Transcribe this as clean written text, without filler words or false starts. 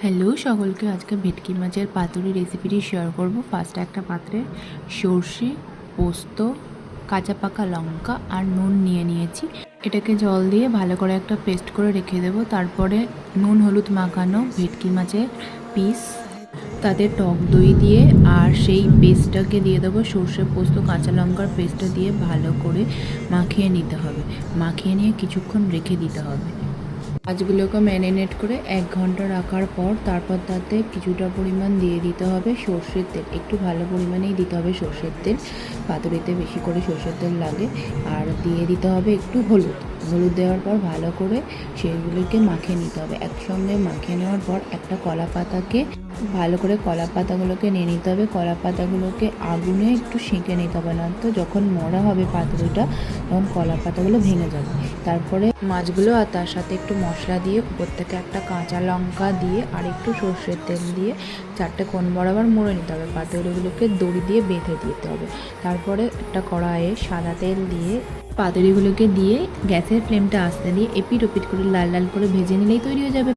Hello সকলকে, আজকে ভেটকি মাছের পাতুরি রেসিপিটি শেয়ার করব। ফার্স্টে একটা পাত্রে সর্ষে, পোস্ত, কাঁচা পাকা লঙ্কা আর নুন নিয়ে নিয়েছি। এটাকে জল দিয়ে ভালো করে একটা পেস্ট করে রেখে দেবো। তারপরে নুন হলুদ মাখানো ভেটকি মাছের পিস, তাতে টক দই দিয়ে আর সেই পেস্টটাকে দিয়ে দেবো। সর্ষে পোস্ত কাঁচা লঙ্কার পেস্টটা দিয়ে ভালো করে মাখিয়ে নিতে হবে। মাখিয়ে নিয়ে কিছুক্ষণ রেখে দিতে হবে। মাছগুলোকে ম্যারিনেট করে 1 ঘন্টা রাখার পর তারপর তাতে কিছুটা পরিমাণ দিয়ে দিতে হবে সর্ষের তেল। একটু ভালো পরিমাণেই দিতে হবে সর্ষের তেল, পাতুরিতে বেশি করে সর্ষের তেল লাগে। আর দিয়ে দিতে হবে একটু হলুদ দেওয়ার পর ভালো করে সেগুলোকে মাখিয়ে নিতে হবে। একসঙ্গে মাখিয়ে নেওয়ার পর একটা কলা পাতাকে ভালো করে কলা পাতাগুলোকে নিয়ে নিতে হবে। কলা পাতাগুলোকে আগুনে একটু সেঁকে নিতে হবে, না তো যখন মরা হবে পাতুরিটা তখন কলা পাতাগুলো ভেঙে যাবে। তারপরে মাছগুলো আর তার সাথে একটু মশলা দিয়ে উপর থেকে একটা কাঁচা লঙ্কা দিয়ে আর একটু সর্ষের তেল দিয়ে 4টে কোণ বরাবর মুড়ে নিতে হবে। পাতুরিগুলোকে দড়ি দিয়ে বেঁধে দিতে হবে। তারপরে একটা কড়াইয়ে সাদা তেল দিয়ে পাতুরিগুলোকে দিয়ে গ্যাসের ফ্লেমটা আস্তে দিয়ে এপিট ওপিট করে লাল লাল করে ভেজে নিলেই তৈরি হয়ে যাবে